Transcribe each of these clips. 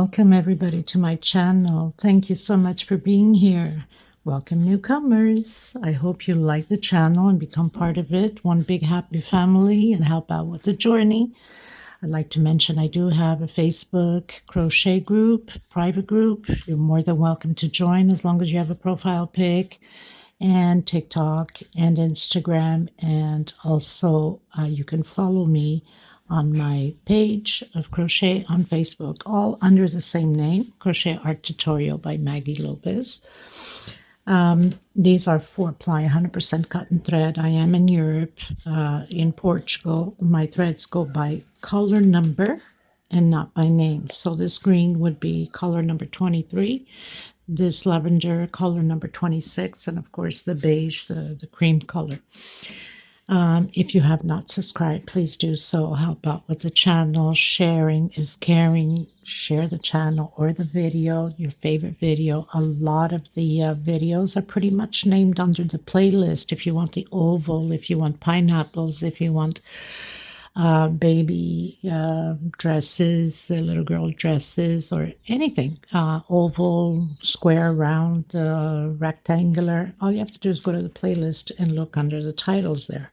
Welcome everybody to my channel. Thank you so much for being here. Welcome newcomers. I hope you like the channel and become part of it, one big happy family, and help out with the journey. I'd like to mention I do have a Facebook crochet group, private group. You're more than welcome to join as long as you have a profile pic, and TikTok and Instagram, and also you can follow me on my page of crochet on Facebook, all under the same name, Crochet Art Tutorial by Maggie Lopez. These are 4-ply 100% cotton thread. I am in Europe, in Portugal. My threads go by color number and not by name. So this green would be color number 23, this lavender color number 26, and of course the beige, the cream color. If you have not subscribed, please do so. Help out with the channel. Sharing is caring. Share the channel or the video, your favorite video. A lot of the videos are pretty much named under the playlist. If you want the oval, if you want pineapples, if you want baby dresses, little girl dresses, or anything, oval, square, round, rectangular, all you have to do is go to the playlist and look under the titles there.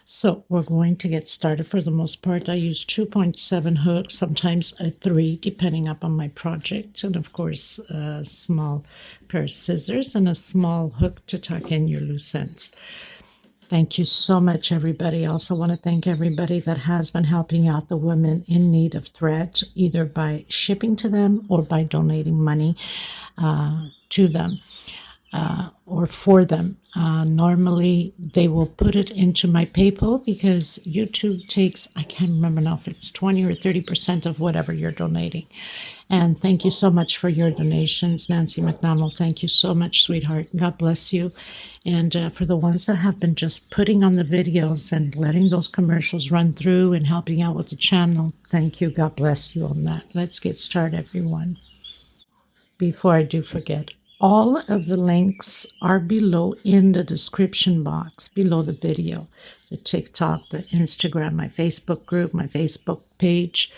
So we're going to get started. For the most part, I use 2.7 hooks, sometimes a 3, depending upon my project, and of course a small pair of scissors and a small hook to tuck in your loose ends. Thank you so much, everybody. I also want to thank everybody that has been helping out the women in need of thread, either by shipping to them or by donating money to them or for them. Normally, they will put it into my PayPal because YouTube takes, I can't remember now if it's 20 or 30% of whatever you're donating. And thank you so much for your donations. Nancy McDonald, thank you so much, sweetheart. God bless you. And for the ones that have been just putting on the videos and letting those commercials run through and helping out with the channel, thank you. God bless you on that. Let's get started, everyone. Before I do forget, all of the links are below in the description box, below the video. The TikTok, the Instagram, my Facebook group, my Facebook page,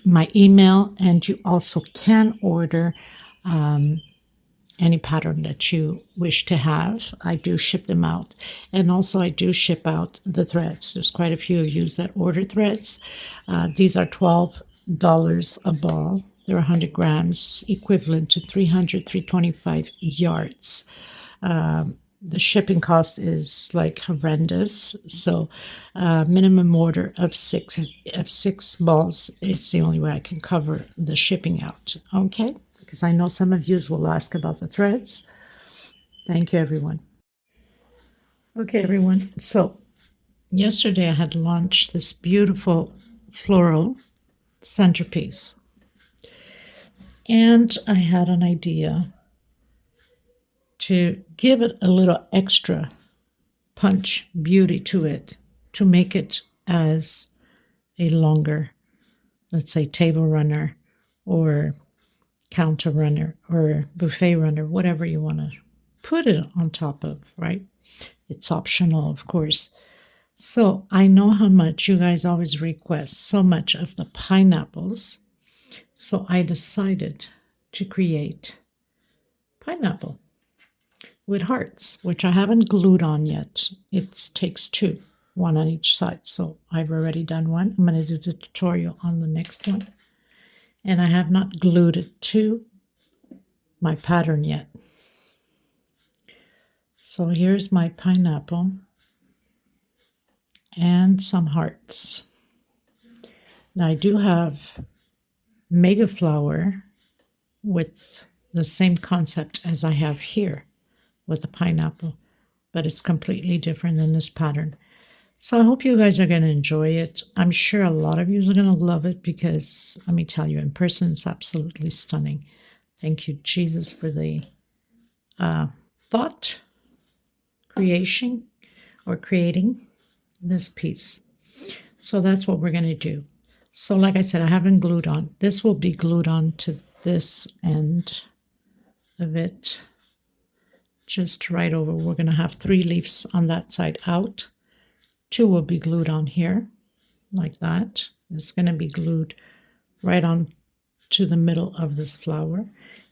my email, and you also can order any pattern that you wish to have. I do ship them out. And also I do ship out the threads. There's quite a few of you that order threads. These are $12 a ball. They're 100 grams, equivalent to 325 yards. The shipping cost is like horrendous. So minimum order of six balls is the only way I can cover the shipping out. Okay? Because I know some of you will ask about the threads. Thank you, everyone. Okay, everyone. So yesterday I had launched this beautiful floral centerpiece. And I had an idea to give it a little extra punch, beauty to it, to make it as a longer, let's say, table runner or counter runner or buffet runner, whatever you want to put it on top of, right? It's optional, of course. So I know how much you guys always request so much of the pineapples. So I decided to create pineapple with hearts, which I haven't glued on yet. It takes 2, 1 on each side. So I've already done one. I'm going to do the tutorial on the next one. And I have not glued it to my pattern yet. So here's my pineapple and some hearts. Now I do have mega flower with the same concept as I have here with the pineapple, but it's completely different than this pattern. So I hope you guys are going to enjoy it. I'm sure a lot of you are going to love it because, let me tell you, in person it's absolutely stunning. Thank you, Jesus, for the thought creating this piece. So that's what we're going to do. So like I said, I haven't glued on. This will be glued on to this end of it. Just right over. We're going to have 3 leaves on that side out. 2 will be glued on here, like that. It's going to be glued right on to the middle of this flower,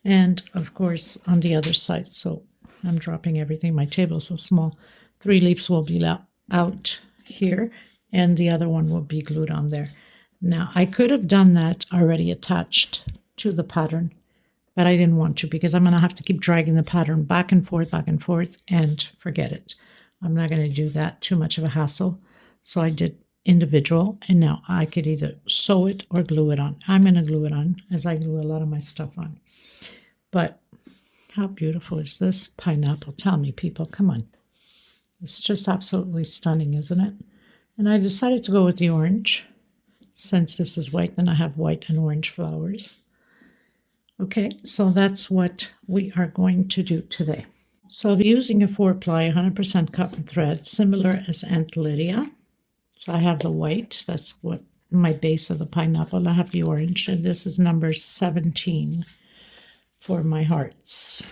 and of course on the other side. So I'm dropping everything. My table is so small. 3 leaves will be out here, and the other one will be glued on there. Now I could have done that already attached to the pattern, but I didn't want to because I'm going to have to keep dragging the pattern back and forth, and forget it. I'm not going to do that, too much of a hassle. So I did individual, and now I could either sew it or glue it on. I'm going to glue it on, as I glue a lot of my stuff on. But how beautiful is this pineapple? Tell me, people, come on. It's just absolutely stunning, isn't it? And I decided to go with the orange. Since this is white, then I have white and orange flowers. Okay, so that's what we are going to do today. So I'll be using a 4-ply 100% cotton thread, similar as Aunt Lydia. So I have the white, that's what my base of the pineapple. I have the orange, and this is number 17 for my hearts,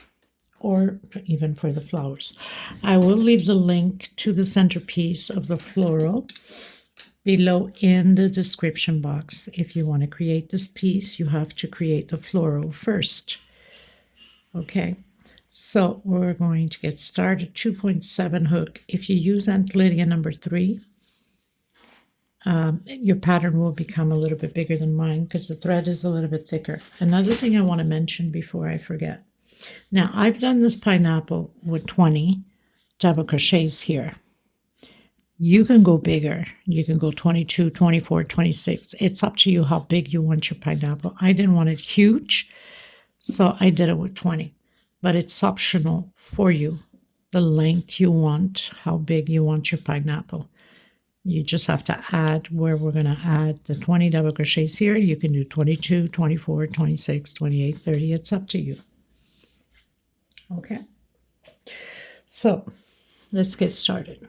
or even for the flowers. I will leave the link to the centerpiece of the floral below in the description box. If you want to create this piece, you have to create the floral first. Okay, so we're going to get started. 2.7 hook. If you use Aunt Lydia number 3, your pattern will become a little bit bigger than mine because the thread is a little bit thicker. Another thing I want to mention before I forget. Now, I've done this pineapple with 20 double crochets here. You can go bigger. You can go 22, 24, 26. It's up to you how big you want your pineapple. I didn't want it huge, so I did it with 20. But it's optional for you, the length you want, how big you want your pineapple. You just have to add where we're going to add the 20 double crochets here. You can do 22, 24, 26, 28, 30. It's up to you. Okay. So let's get started.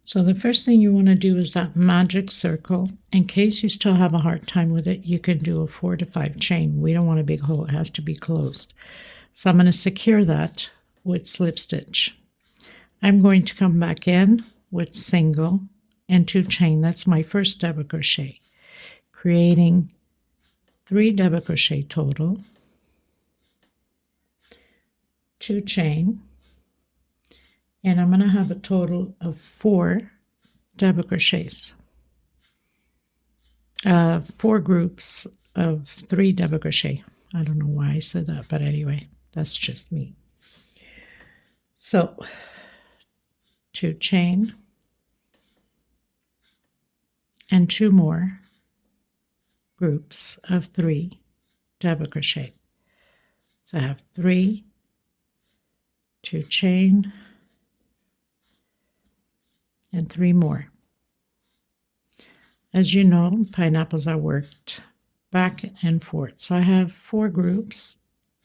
So the first thing you want to do is that magic circle. In case you still have a hard time with it, you can do a 4 to 5 chain. We don't want a big hole. It has to be closed. So I'm going to secure that with slip stitch. I'm going to come back in with single and 2 chain. That's my first double crochet, creating 3 double crochet total, 2 chain, and I'm going to have a total of 4 double crochets, 4 groups of 3 double crochet. I don't know why I said that, but anyway, that's just me. So 2 chain and 2 more groups of 3 double crochet. So I have 3, 2 chain, and 3 more. As you know, pineapples are worked back and forth. So I have 4 groups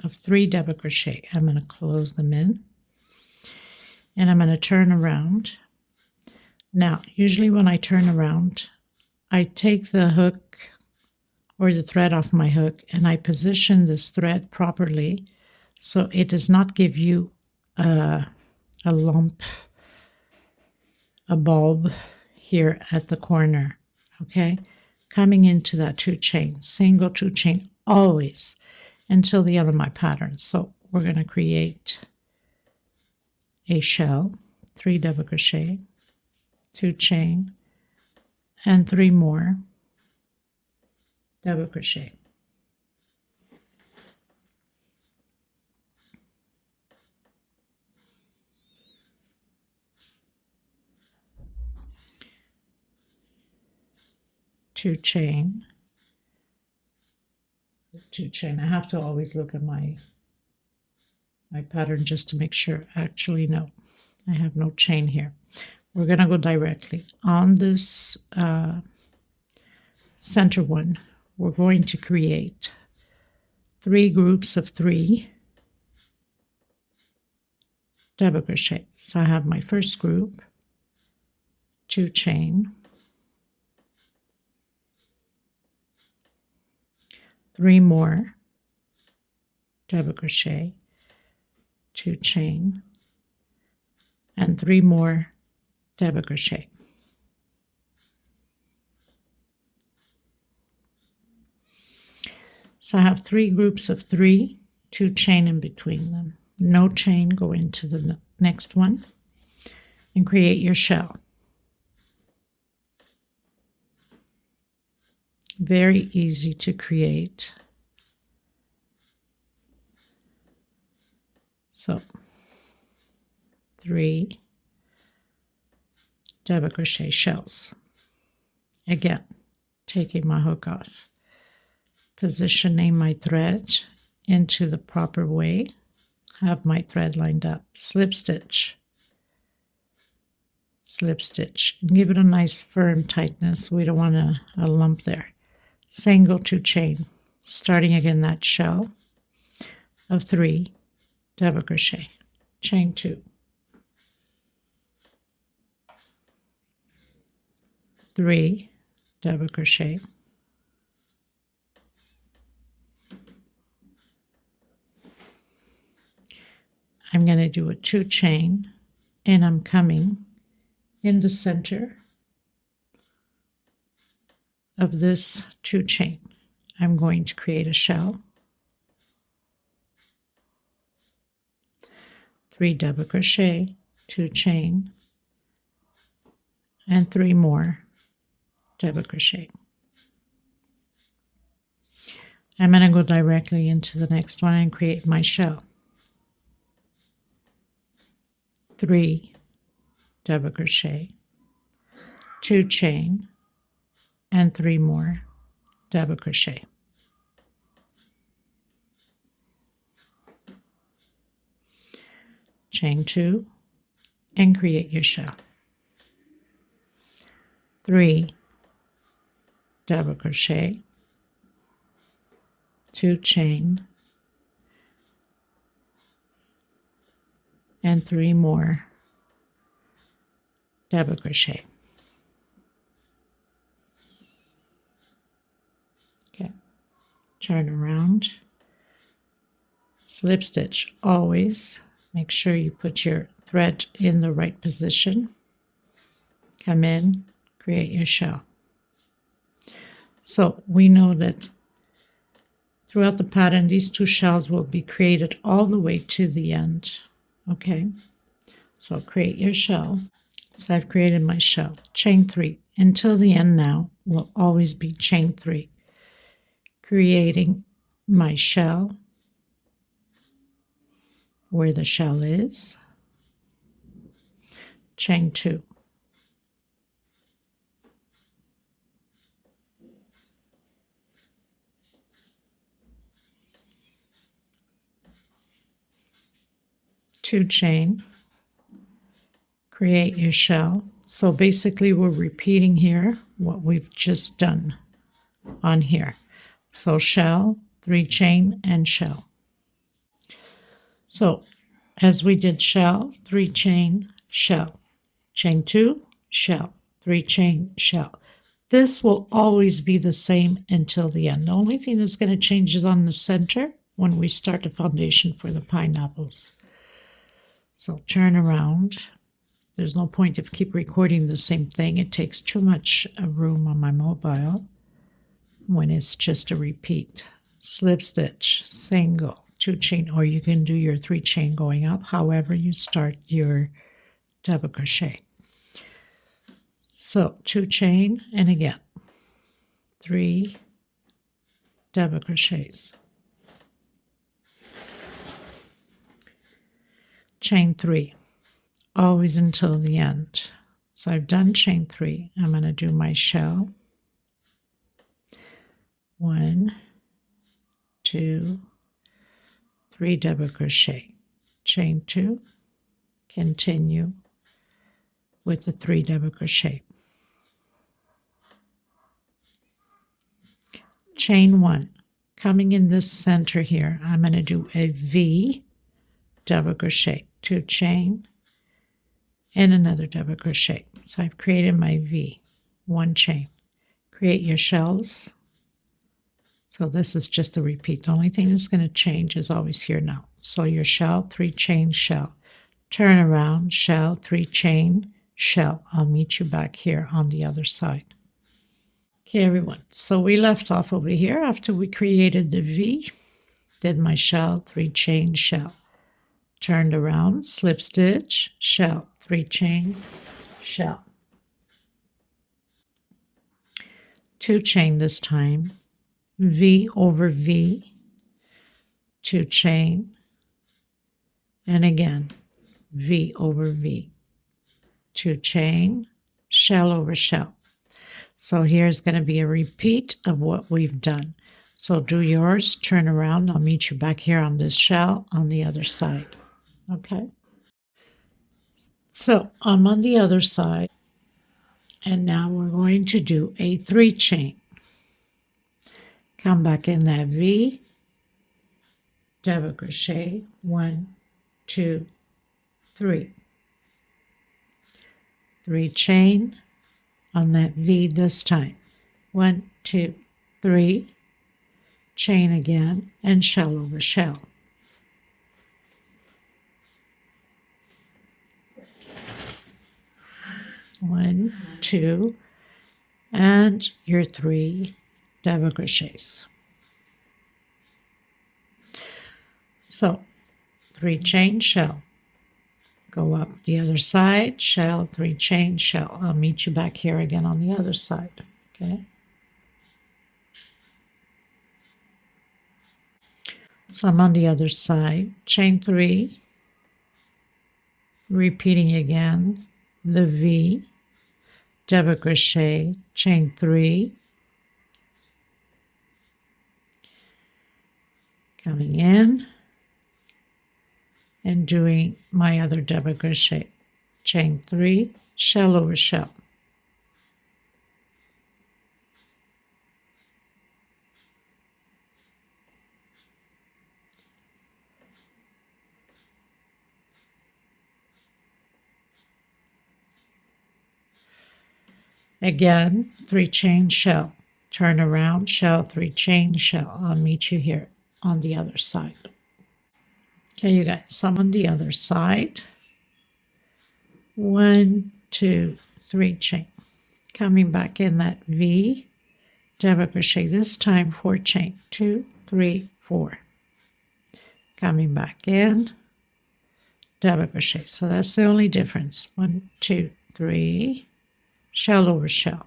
of 3 double crochet. I'm going to close them in, and I'm going to turn around. Now, usually when I turn around, I take the hook or the thread off my hook, and I position this thread properly so it does not give you a lump, a bulb here at the corner. Okay, coming into that 2 chain, single 2 chain always until the end of my pattern. So we're going to create a shell, 3 double crochet, 2 chain, and 3 more double crochet. Two chain. I have to always look at my pattern just to make sure. Actually, no, I have no chain here. We're going to go directly on this center one. We're going to create 3 groups of 3 double crochet. So I have my first group, 2 chain, 3 more double crochet, 2 chain, and 3 more double crochet. So I have 3 groups of 3, 2 chain in between them. No chain, go into the next one and create your shell. Very easy to create. So 3 double crochet shells. Again, taking my hook off, positioning my thread into the proper way, have my thread lined up, slip stitch, and give it a nice firm tightness. We don't want a lump there. Single 2 chain, starting again that shell of 3 double crochet, chain 2, 3 double crochet, I'm going to do a 2 chain, and I'm coming in the center of this 2 chain. I'm going to create a shell, 3 double crochet, 2 chain, and 3 more double crochet. I'm going to go directly into the next one and create my shell. 3 double crochet, 2 chain, and 3 more double crochet. Chain 2 and create your shell. 3 double crochet, 2 chain, and 3 more double crochet. Okay, turn around, slip stitch. Always make sure you put your thread in the right position. Come in, create your shell. So we know that throughout the pattern, these 2 shells will be created all the way to the end. Okay, so create your shell. So I've created my shell. Chain 3 until the end now will always be chain 3. Creating my shell where the shell is. Chain 2. Two chain, create your shell. So basically we're repeating here what we've just done on here. So shell, 3 chain, and shell. So as we did shell, 3 chain, shell, chain 2, shell, 3 chain, shell. This will always be the same until the end. The only thing that's going to change is on the center when we start the foundation for the pineapples. So turn around. There's no point of keep recording the same thing. It takes too much room on my mobile when it's just a repeat. Slip stitch, single, 2 chain, or you can do your 3 chain going up, however you start your double crochet. So 2 chain, and again 3 double crochets. Chain 3, always until the end. So I've done chain 3. I'm going to do my shell. 1, 2, 3 double crochet. Chain 2, continue with the 3 double crochet. Chain 1, coming in this center here, I'm going to do a V double crochet, 2 chain, and another double crochet. So I've created my V, 1 chain. Create your shells. So this is just a repeat. The only thing that's going to change is always here now. So your shell, 3 chain, shell. Turn around, shell, 3 chain, shell. I'll meet you back here on the other side. Okay, everyone, so we left off over here after we created the V, did my shell, 3 chain, shell, turned around, slip stitch, shell, 3 chain, shell, 2 chain this time, V over V, 2 chain, and again V over V, 2 chain, shell over shell. So here's going to be a repeat of what we've done. So do yours, turn around, I'll meet you back here on this shell on the other side. Okay, so I'm on the other side, and now we're going to do a 3 chain. Come back in that V, double crochet, 1, 2, 3. 3 chain on that V this time. 1, 2, 3. Chain again and shell over shell. One, 2, and your 3 double crochets. So 3 chain, shell, go up the other side, shell, 3 chain, shell. I'll meet you back here again on the other side. Okay, so I'm on the other side, chain 3, repeating again the V, double crochet, chain 3, coming in and doing my other double crochet, chain 3, shell over shell. Again, 3 chain, shell, turn around, shell, 3 chain, shell. I'll meet you here on the other side. Okay, you guys, so I'm on the other side. 1, 2, 3 chain. Coming back in that V, double crochet, this time 4 chain, 2, 3, 4. Coming back in, double crochet. So that's the only difference. 1, 2, 3, shell over shell.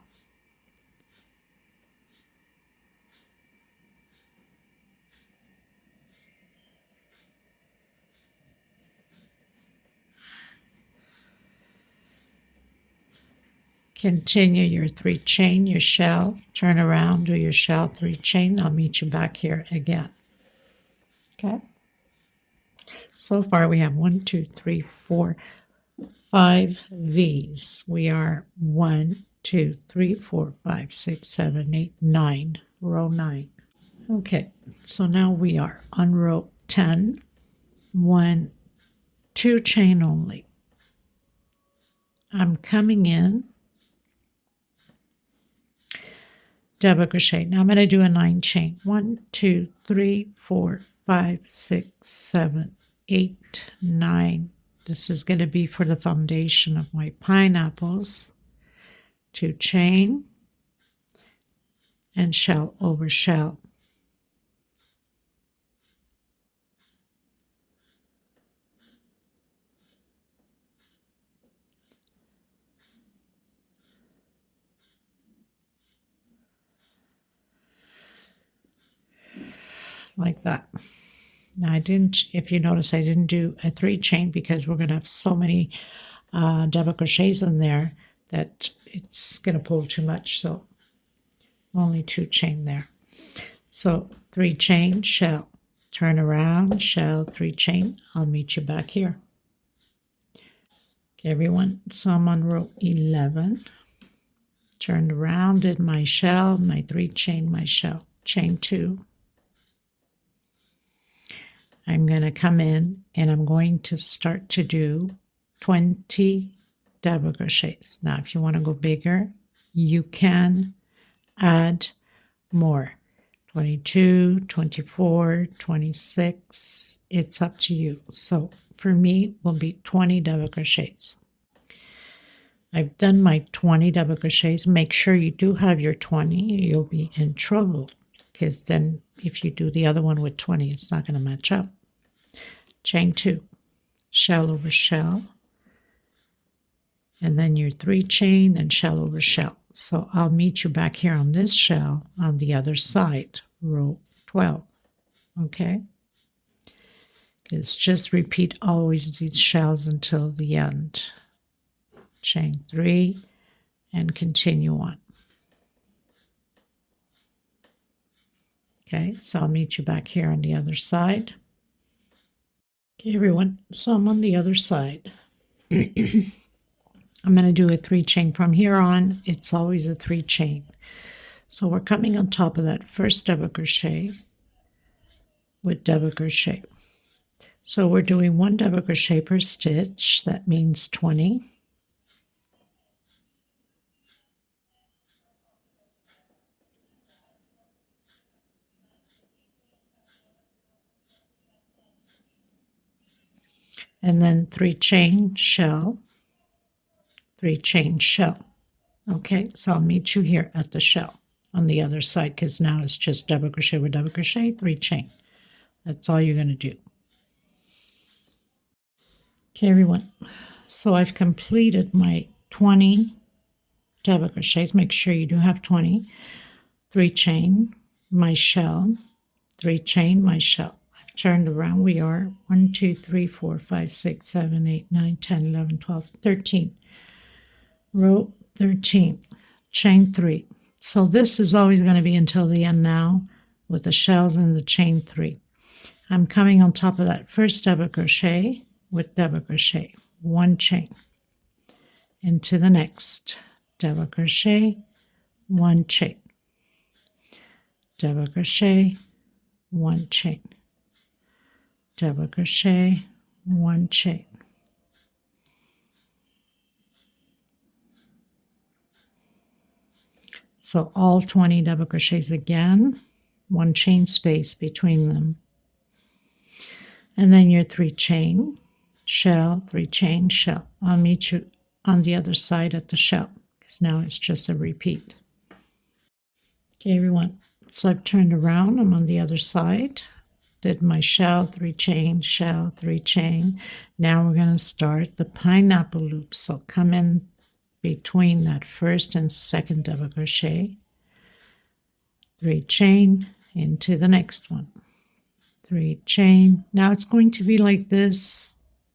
Continue your 3 chain, your shell, turn around, do your shell, 3 chain. I'll meet you back here again. Okay. So far we have 1, 2, 3, 4, 5 V's. We are 1, 2, 3, 4, 5, 6, 7, 8, 9, row 9. Okay, so now we are on row 10, 1, 2 chain only. I'm coming in, double crochet. Now I'm going to do a 9 chain. 1, 2, 3, 4, 5, 6, 7, 8, 9. This is going to be for the foundation of my pineapples. 2 chain and shell over shell. Like that. Now I didn't, if you notice, I didn't do a 3 chain because we're going to have so many double crochets in there that it's going to pull too much. So only 2 chain there. So 3 chain, shell, turn around, shell, 3 chain. I'll meet you back here. Okay, everyone. So I'm on row 11. Turned around, did my shell, my 3 chain, my shell, chain 2. I'm going to come in and I'm going to start to do 20 double crochets. Now, if you want to go bigger, you can add more. 22, 24, 26. It's up to you. So for me, it will be 20 double crochets. I've done my 20 double crochets. Make sure you do have your 20. You'll be in trouble because then if you do the other one with 20, it's not going to match up. Chain 2, shell over shell, and then your 3 chain and shell over shell. So I'll meet you back here on this shell on the other side, row 12. Okay? It's just repeat always these shells until the end. Chain 3 and continue on. Okay, so I'll meet you back here on the other side. Okay, everyone, so I'm on the other side. I'm going to do a 3 chain from here on. It's always a 3 chain. So we're coming on top of that first double crochet with double crochet. So we're doing 1 double crochet per stitch. That means 20. And then 3 chain shell, 3 chain shell. Okay, so I'll meet you here at the shell on the other side because now it's just double crochet with double crochet, 3 chain. That's all you're going to do. Okay, everyone. So I've completed my 20 double crochets. Make sure you do have 20. 3 chain, my shell, 3 chain, my shell. I've turned around. We are 1, 2, 3, 4, 5, 6, 7, 8, 9, 10, 11, 12, 13. Row 13, chain 3. So this is always going to be until the end now with the shells and the chain 3. I'm coming on top of that first double crochet with double crochet, 1 chain. Into the next, double crochet, 1 chain. Double crochet, 1 chain. Double crochet, 1 chain. So all 20 double crochets again, 1 chain space between them. And then your 3 chain, shell, 3 chain, shell. I'll meet you on the other side at the shell because now it's just a repeat. Okay, everyone. So I've turned around. I'm on the other side. Did my shell, 3 chain, shell, 3 chain. Now we're going to start the pineapple loop. So come in between that first and second double crochet, 3 chain into the next one, 3 chain. Now it's going to be like this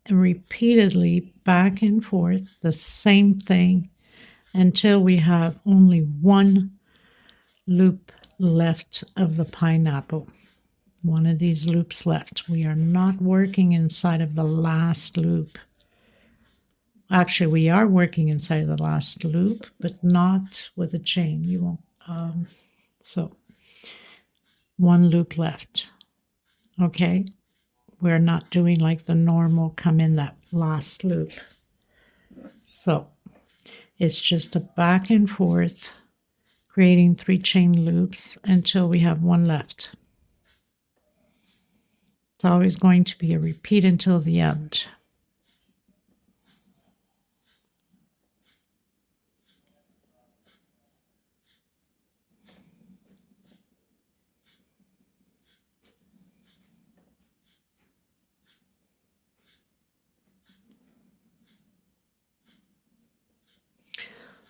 repeatedly back and forth, the same thing until we have only 1 loop left of the pineapple. 1 of these loops left. We are not working inside of the last loop. Actually, we are working inside the last loop, but not with a chain. You won't. So 1 loop left. Okay, we're not doing like the normal come in that last loop. So it's just a back and forth, creating 3 chain loops until we have 1 left. It's always going to be a repeat until the end.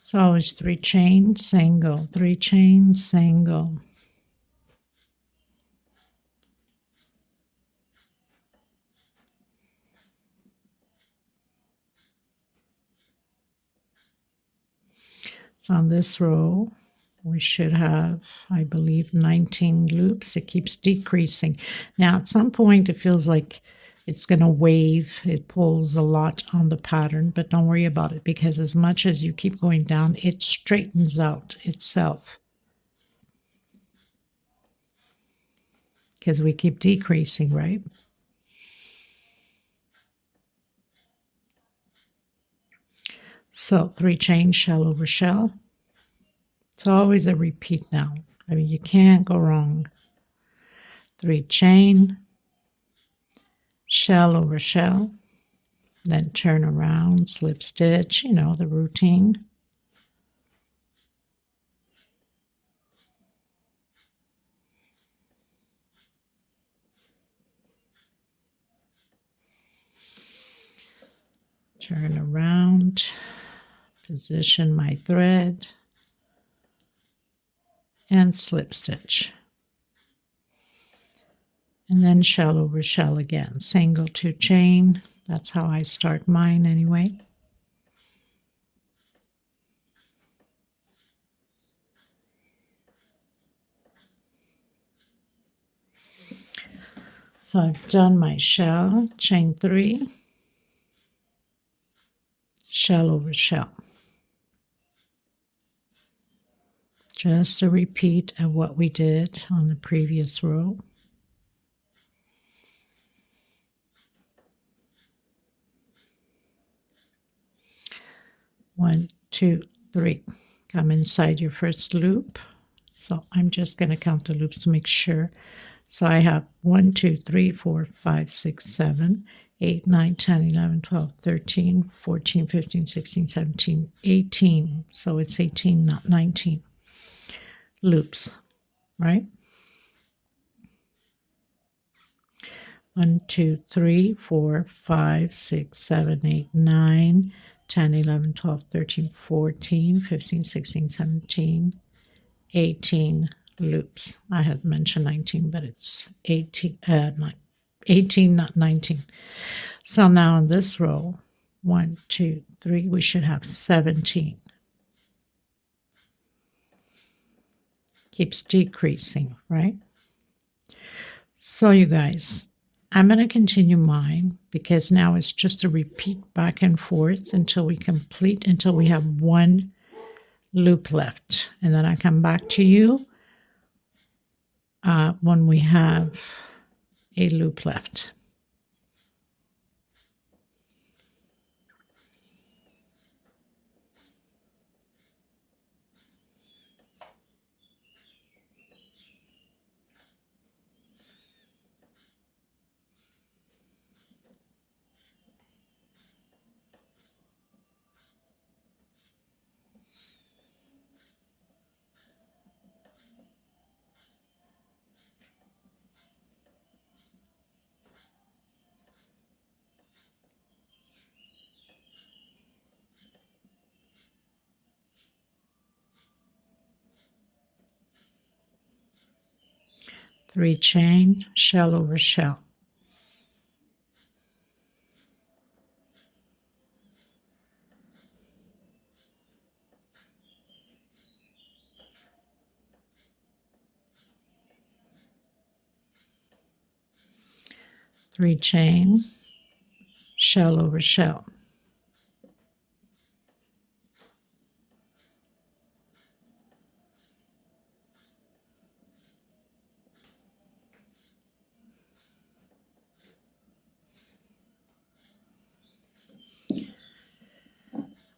So always 3 chain, single, 3 chain, single. So on this row, we should have, I believe, 19 loops. It keeps decreasing. Now, at some point, it feels like it's going to wave. It pulls a lot on the pattern, but don't worry about it because as much as you keep going down, it straightens out itself. Because we keep decreasing, right? So 3 chain, shell over shell. It's always a repeat now. I mean, you can't go wrong. 3 chain, shell over shell. then turn around, slip stitch, you know, the routine. Turn around, position my thread, and slip stitch. And then shell over shell again, single 2 chain. That's how I start mine anyway. So I've done my shell, chain 3, shell over shell. Just a repeat of what we did on the previous row. One, two, three. Come inside your first loop. So I'm just going to count the loops to make sure. So I have 1, 2, 3, 4, 5, 6, 7, 8, 9, 10, 11, 12, 13, 14, 15, 16, 17, 18. So it's 18, not 19 loops, right? 1, 2, 3, 4, 5, 6, 7, 8, 9, 10, 11, 12, 13, 14, 15, 16, 17, 18 loops. I had mentioned 19, but it's 18, 18, not 19. So now in this row, 1, 2, 3, we should have 17. Keeps decreasing, right? So you guys, I'm going to continue mine because now it's just a repeat back and forth until we complete, until we have 1 loop left. And then I come back to you when we have a loop left. Three chain, shell over shell. Three chain, shell over shell.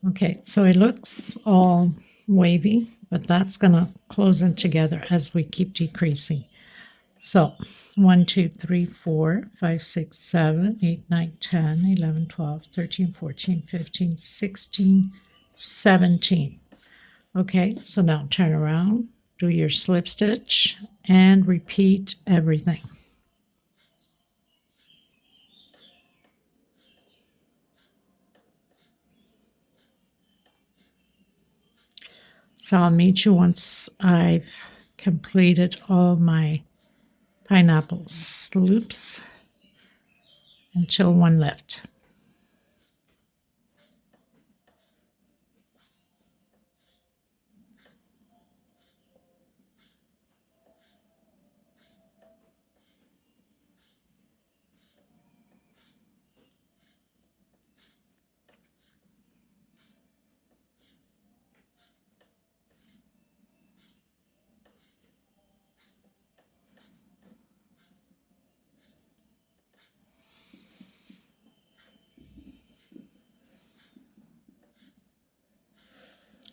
Okay, so it looks all wavy, but that's going to close in together as we keep decreasing. So 1, 2, 3, 4, 5, 6, 7, 8, 9, 10, 11, 12, 13, 14, 15, 16, 17. Okay, so now turn around, do your slip stitch, and repeat everything. So I'll meet you once I've completed all my pineapple loops until 1 left.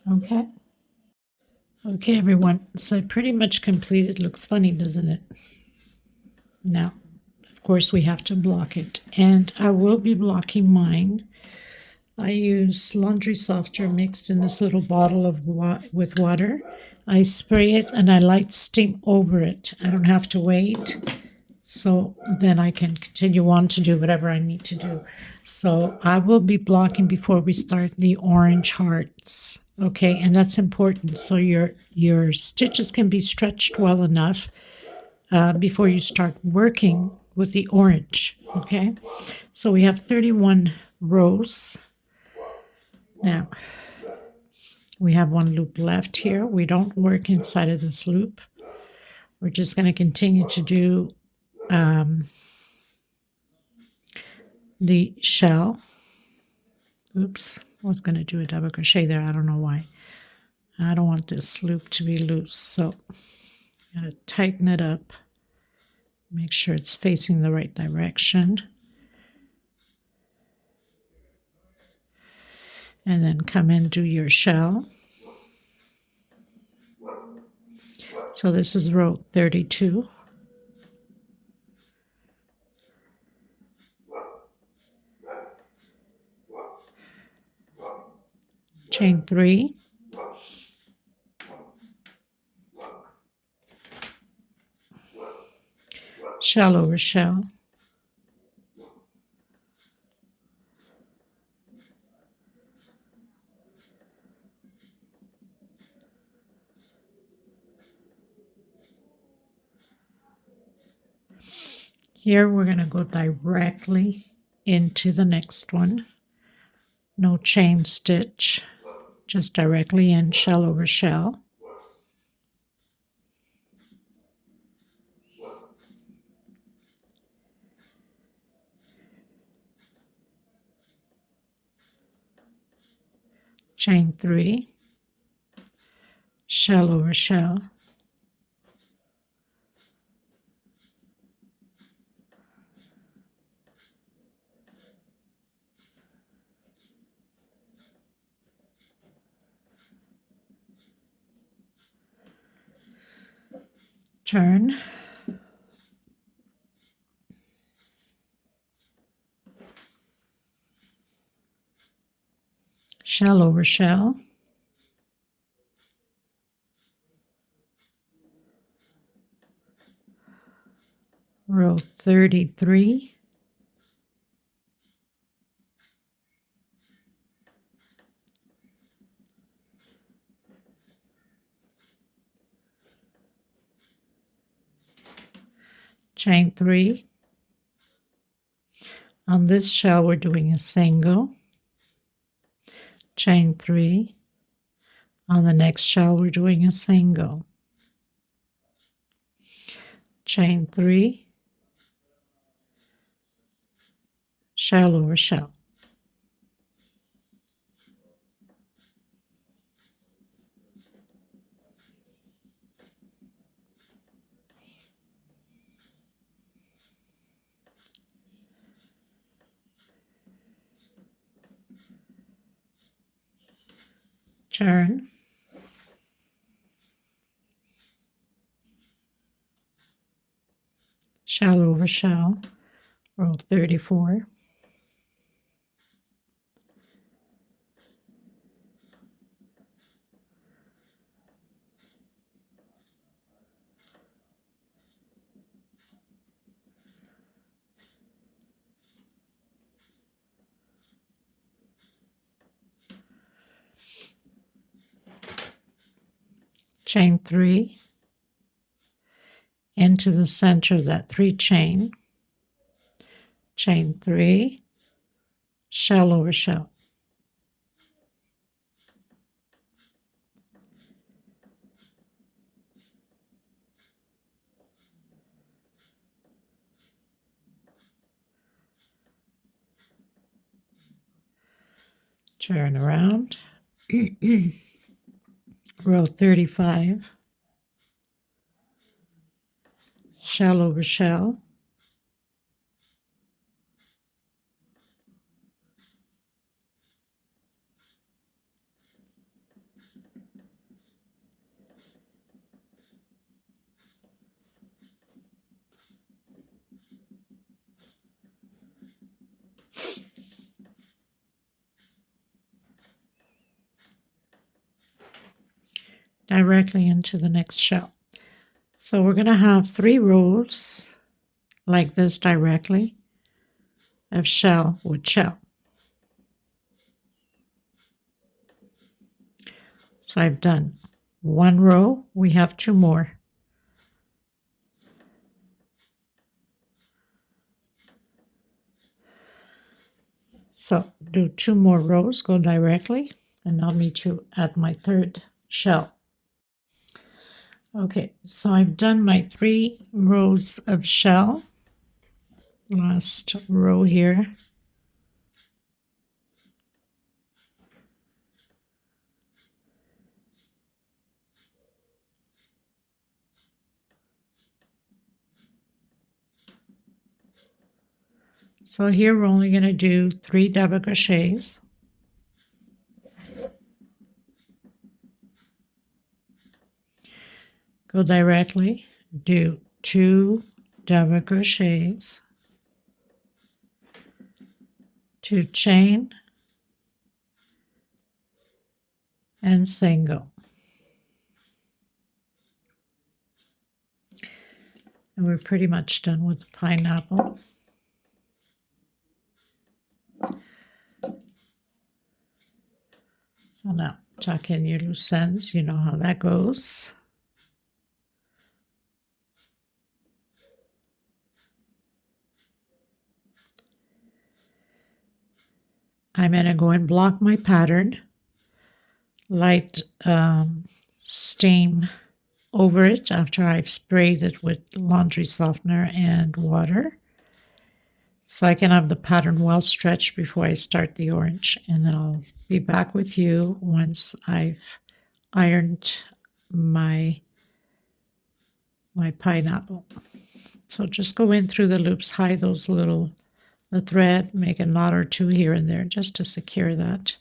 Okay. Okay, everyone. So pretty much completed. Looks funny, doesn't it? Now, of course, we have to block it. and I will be blocking mine. I use laundry softener mixed in this little bottle of with water. I spray it and I light steam over it. I don't have to wait. So then I can continue on to do whatever I need to do. So I will be blocking before we start the orange hearts. Okay, and that's important. So your stitches can be stretched well enough before you start working with the orange. Okay, so we have 31 rows. Now we have one loop left here. We don't work inside of this loop. We're just going to continue to do the shell. Oops, I was going to do a double crochet there. I don't know why. I don't want this loop to be loose, so I'm going to tighten it up. Make sure it's facing the right direction. And then come in, do your shell. So this is row 32. Chain 3. Shell over shell. Here we're going to go directly into the next one. No chain stitch, just directly in, shell over shell. Chain 3, shell over shell. Turn. Shell over shell. Row 33. Chain 3. On this shell we're doing a single. Chain 3. On the next shell we're doing a single. Chain 3. Shell over shell. Turn. Shell over shell. Row 34. Chain 3 into the center of that 3 chain. Chain 3, shell over shell. Turn around. Row 35. Shell over shell. directly into the next shell. So we're going to have 3 rows like this directly of shell with shell. So I've done 1 row, we have 2 more. So do 2 more rows, go directly, and I'll meet you at my 3rd shell. Okay, so I've done my 3 rows of shell. Last row here. So here we're only going to do 3 double crochets. Go directly, do 2 double crochets, 2 chain, and single. And we're pretty much done with the pineapple. So now tuck in your loose ends, you know how that goes. I'm going to go and block my pattern, light steam over it after I've sprayed it with laundry softener and water, so I can have the pattern well stretched before I start the orange. And then I'll be back with you once I've ironed my pineapple. So just go in through the loops, hide the thread, make a knot or 2 here and there just to secure that.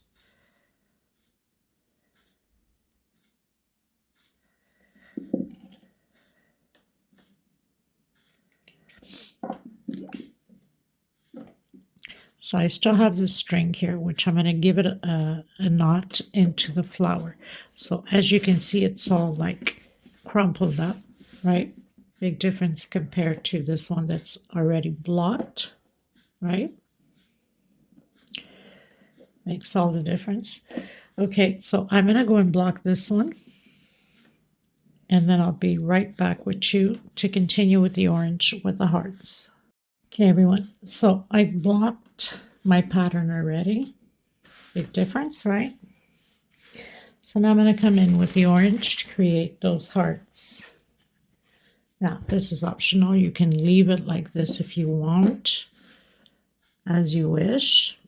So I still have this string here, which I'm going to give it a knot into the flower. So as you can see, it's all like crumpled up, right? Big difference compared to this one that's already blocked, right? Makes all the difference. Okay, so I'm going to go and block this one. And then I'll be right back with you to continue with the orange with the hearts. Okay, everyone. So I blocked my pattern already. Big difference, right? So now I'm going to come in with the orange to create those hearts. Now, this is optional. You can leave it like this if you want, as you wish.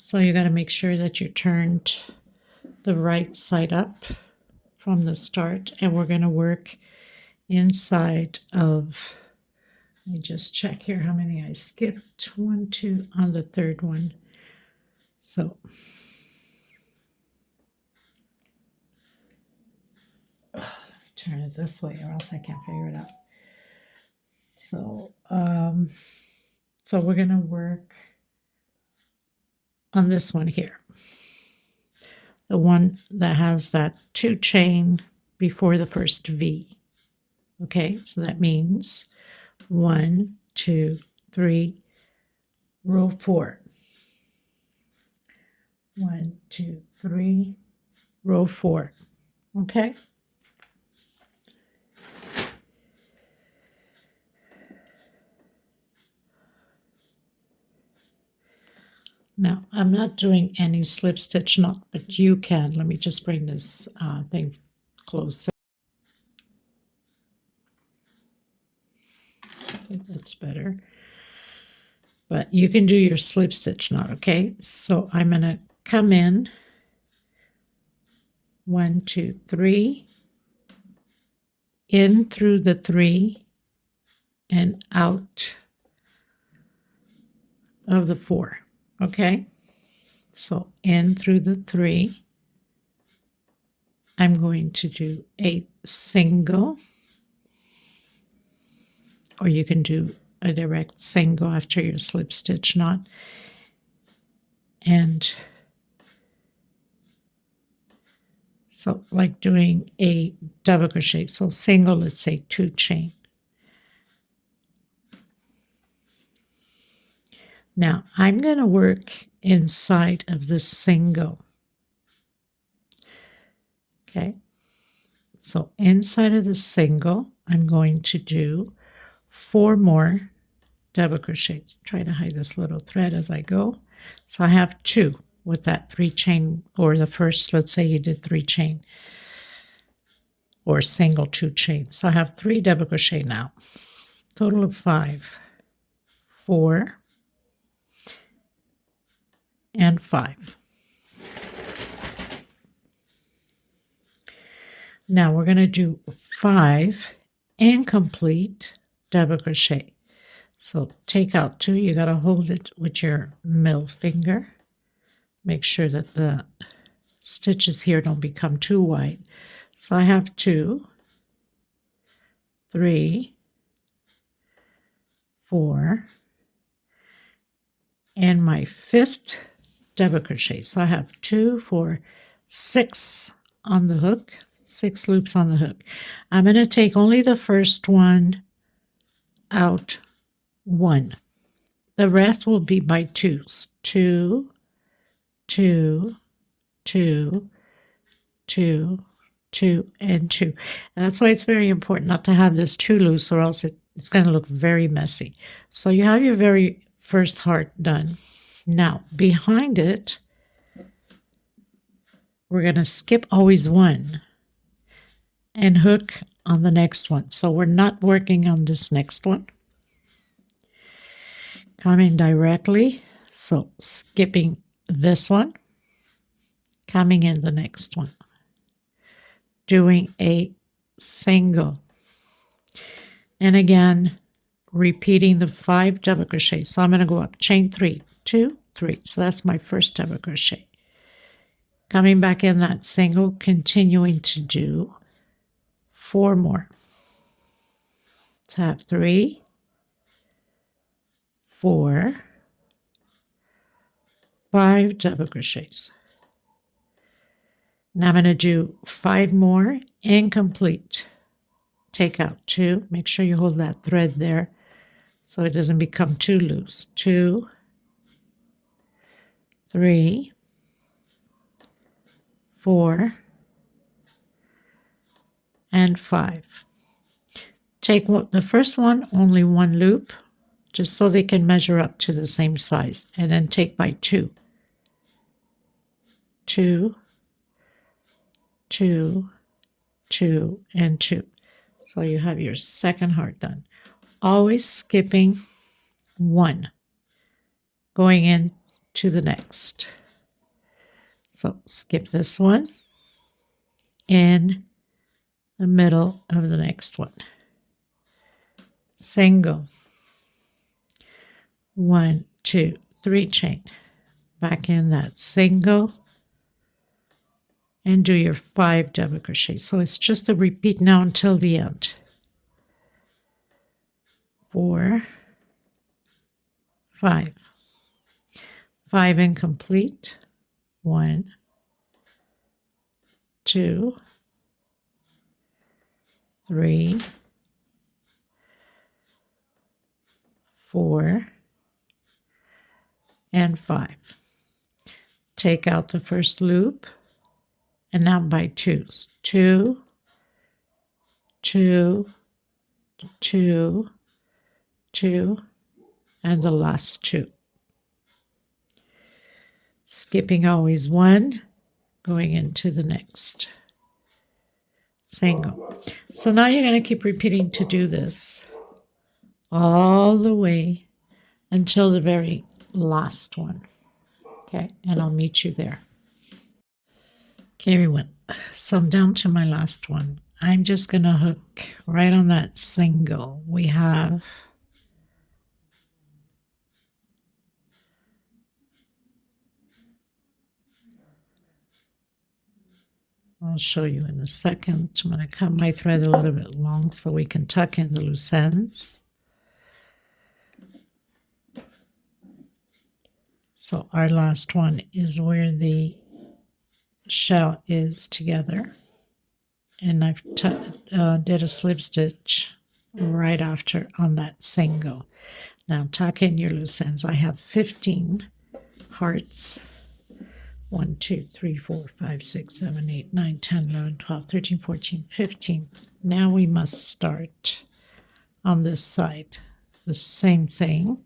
So you got to make sure that you turned the right side up from the start, and we're going to work inside of, let me just check here how many I skipped. 1, 2 on the 3rd one. So let me turn it this way or else I can't figure it out. So so we're going to work on this one here, the one that has that 2 chain before the first V. Okay, so that means 1, 2, 3, row 4. 1, 2, 3, row 4. Okay. Now, I'm not doing any slip stitch knot, but you can. Let me just bring this thing closer. I think that's better. But you can do your slip stitch knot, okay? So I'm going to come in 1, 2, 3, in through the 3 and out of the 4. Okay, so in through the 3, I'm going to do a single, or you can do a direct single after your slip stitch knot, and So like doing a double crochet. So single, let's say 2 chain. Now I'm going to work inside of this single. Okay. So inside of the single, I'm going to do 4 more double crochets. Try to hide this little thread as I go. So I have 2 with that 3 chain, or the first, let's say you did 3 chain, or single 2 chain. So I have 3 double crochet now. Total of 5, 4, and 5. Now we're going to do 5 incomplete double crochet. So take out 2. You got to hold it with your middle finger. Make sure that the stitches here don't become too wide. So I have 2, 3, 4, and my 5th double crochet. So I have 2, 4, 6 on the hook, 6 loops on the hook. I'm going to take only the first one out, 1. The rest will be by 2s. 2, 2, 2, 2, 2, and 2. And that's why it's very important not to have this too loose, or else it's going to look very messy. So you have your very first heart done. Now behind it, we're going to skip always 1 and hook on the next one. So we're not working on this next one. Coming directly, so skipping this one, coming in the next one, doing a single, and again repeating the 5 double crochets. So I'm going to go up, chain 3, 2, 3. So that's my first double crochet. Coming back in that single, continuing to do 4 more. So I have 3, 4, 5 double crochets. Now I'm going to do 5 more incomplete. Take out 2. Make sure you hold that thread there so it doesn't become too loose. 2, 3, 4, and 5. Take the first one, only 1 loop, just so they can measure up to the same size, and then take by 2. 2, 2, 2, and 2. So you have your second heart done. Always skipping 1, going into the next. So skip this one, in the middle of the next one. Single, 1, 2, 3 chain. Back in that single, and do your 5 double crochet. So it's just a repeat now until the end. 4, 5. 5 incomplete. 1, 2, 3, 4, and 5. Take out the first loop, and now by 2s. 2, 2, 2, 2, and the last 2. Skipping always 1, going into the next. Single. So now you're going to keep repeating to do this all the way until the very last one. Okay, and I'll meet you there. Okay, everyone. So I'm down to my last one. I'm just going to hook right on that single. We have I'll show you in a second. I'm going to cut my thread a little bit long so we can tuck in the loose ends. So our last one is where the shell is together, and I've did a slip stitch right after on that single. Now tuck in your loose ends. I have 15 hearts. 1, 2, 3, 4, 5, 6, 7, 8, 9, 10, 11, 12, 13, 14, 15. Now we must start on this side. The same thing.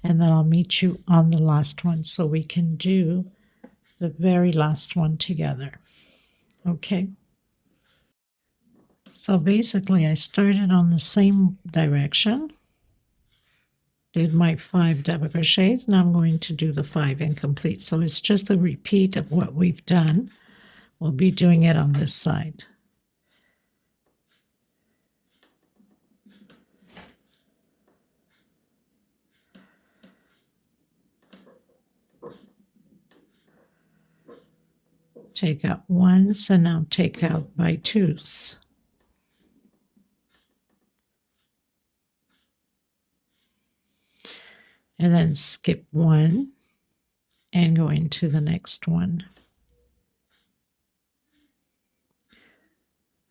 And then I'll meet you on the last one so we can do the very last one together. Okay? So basically I started on the same direction, did my 5 double crochets. Now I'm going to do the 5 incomplete. So it's just a repeat of what we've done. We'll be doing it on this side. Take out ones and now take out by twos. And then skip one and go into the next one.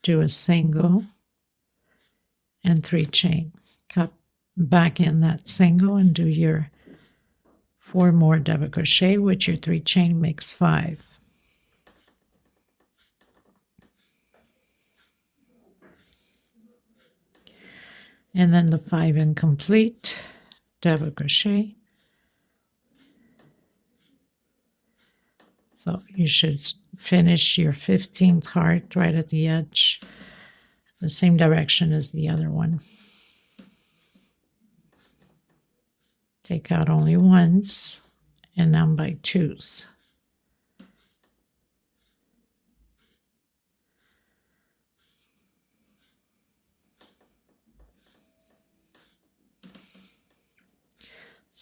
Do a single and 3 chain. Cut back in that single and do your 4 more double crochet, which your 3 chain makes 5. And then the 5 incomplete double crochet. So you should finish your 15th heart right at the edge, the same direction as the other one. Take out only ones and now by twos.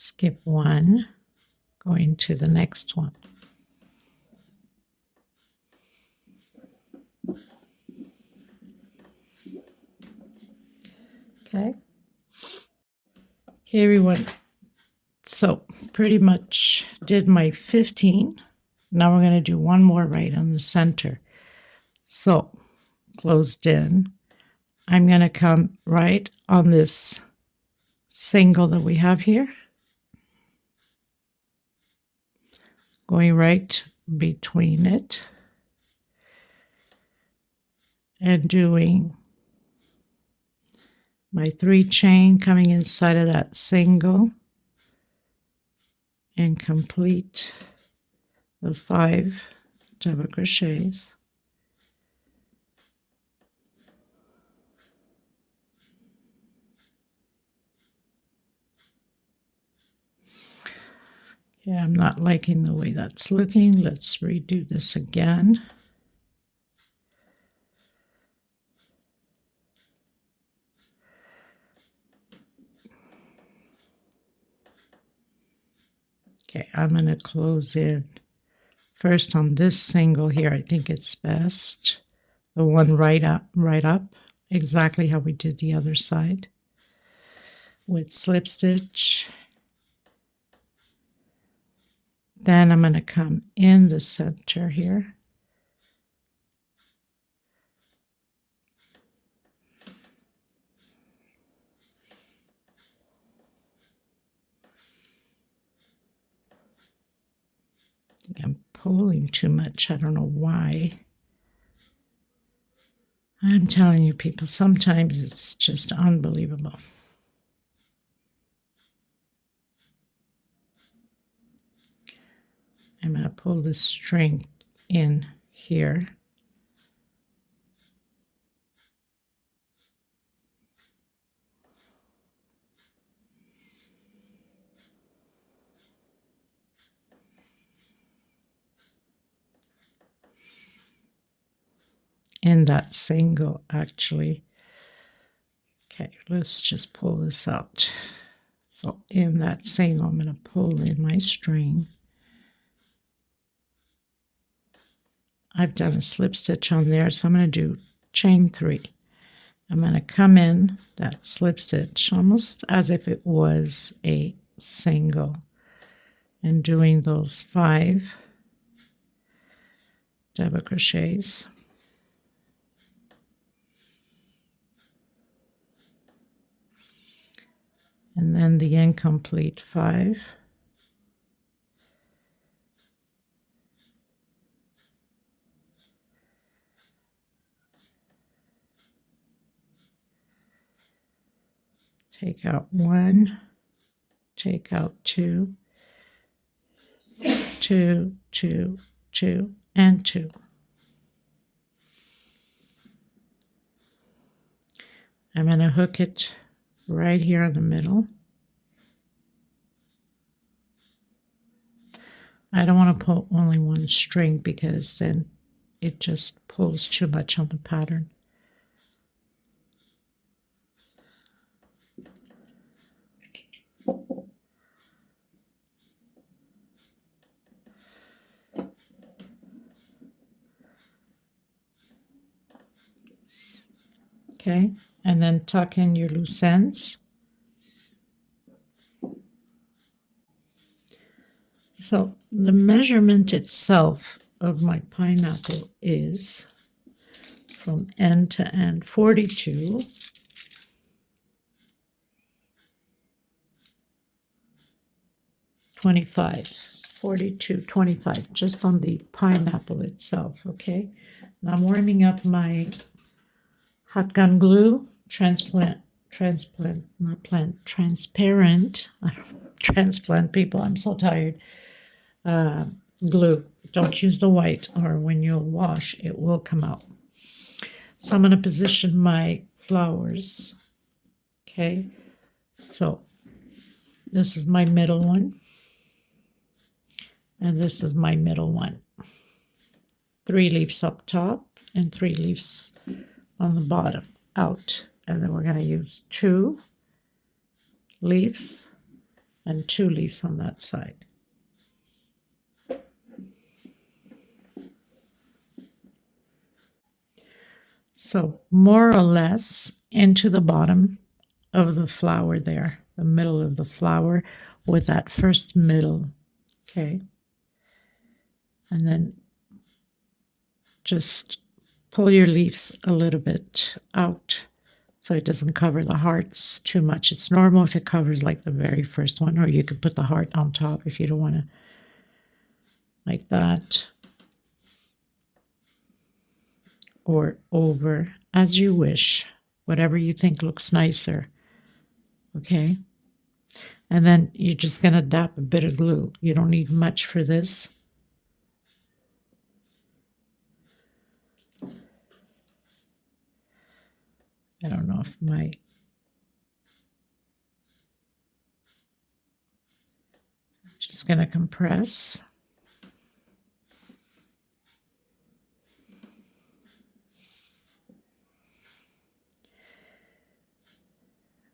Skip one, going to the next one. Okay. Okay, everyone. So pretty much did my 15. Now we're going to do one more right on the center. So closed in. I'm going to come right on this single that we have here. Going right between it and doing my 3 chain coming inside of that single and complete the 5 double crochets. Yeah, I'm not liking the way that's looking. Let's redo this again. Okay, I'm going to close in first on this single here. I think it's best. The one right up, exactly how we did the other side. With slip stitch. Then I'm going to come in the center here. I'm pulling too much. I don't know why. I'm telling you people, sometimes it's just unbelievable. I'm going to pull the string in here. In that single, actually. Okay, let's just pull this out. So in that single, I'm going to pull in my string. I've done a slip stitch on there, so I'm going to do chain 3. I'm going to come in that slip stitch almost as if it was a single and doing those 5 double crochets. And then the incomplete 5. Take out 1, take out 2, 2, 2, 2, and 2. I'm going to hook it right here in the middle. I don't want to pull only one string because then it just pulls too much on the pattern. Okay, and then tuck in your loose ends. So the measurement itself of my pineapple is from end to end 42, 25, 42, 25, just on the pineapple itself, okay? Now I'm warming up my hot gun glue, transparent, transplant people, I'm so tired, glue. Don't use the white, or when you'll wash, it will come out. So I'm going to position my flowers, okay? So this is my middle one, and this is my middle one. 3 leaves up top and 3 leaves on the bottom out, and then we're going to use 2 leaves and 2 leaves on that side. So more or less into the bottom of the flower there, the middle of the flower with that first middle, okay? And then just pull your leaves a little bit out so it doesn't cover the hearts too much. It's normal if it covers like the very first one, or you can put the heart on top if you don't want to, like that, or over, as you wish, whatever you think looks nicer, okay? And then you're just going to dab a bit of glue. You don't need much for this. I don't know if my just going to compress.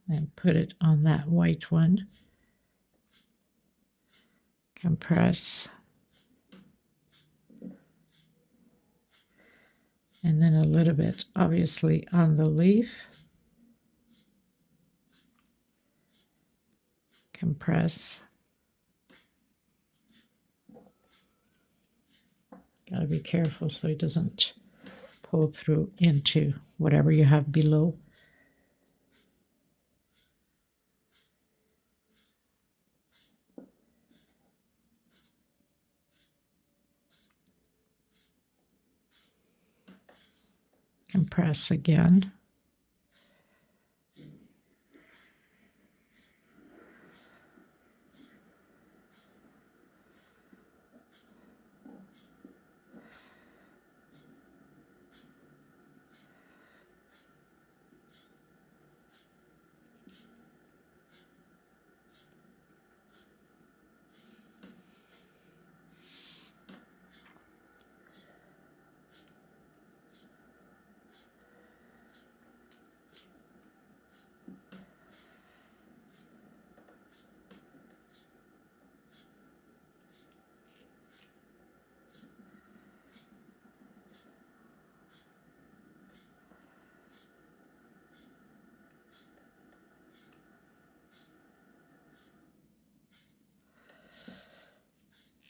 And put it on that white one. Compress. And then a little bit, obviously, on the leaf. Compress. Got to be careful so it doesn't pull through into whatever you have below. Compress again.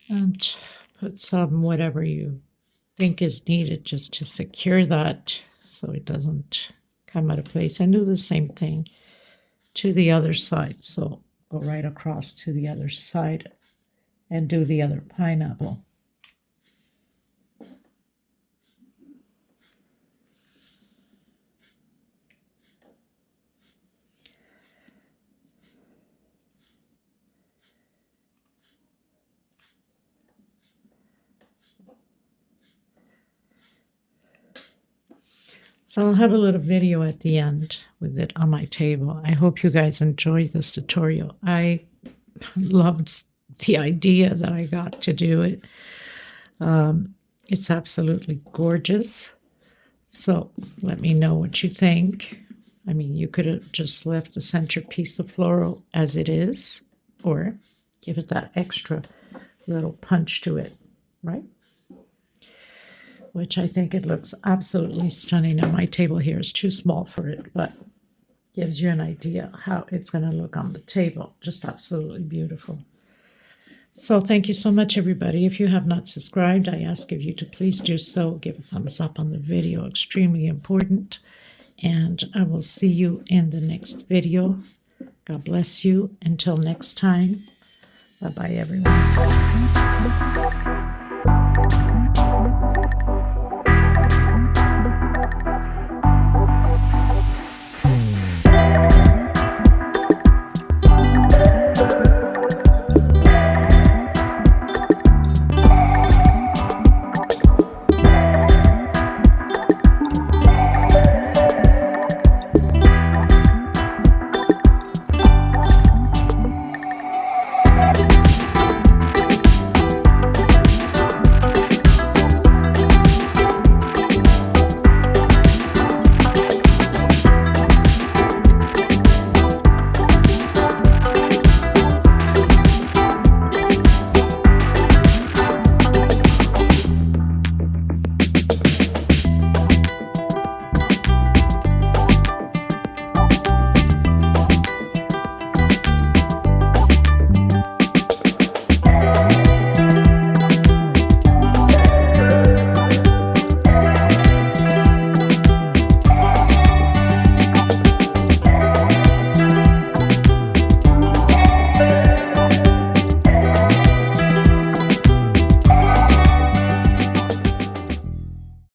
And put some whatever you think is needed just to secure that so it doesn't come out of place. And do the same thing to the other side. So go right across to the other side and do the other pineapple. So I'll have a little video at the end with it on my table. I hope you guys enjoyed this tutorial. I loved the idea that I got to do it. It's absolutely gorgeous. So let me know what you think. I mean, you could have just left the centerpiece of floral as it is, or give it that extra little punch to it, right? Which I think it looks absolutely stunning. Now my table here is too small for it, but gives you an idea how it's going to look on the table. Just absolutely beautiful. So thank you so much, everybody. If you have not subscribed, I ask of you to please do so. Give a thumbs up on the video, extremely important. And I will see you in the next video. God bless you. Until next time, bye-bye, everyone.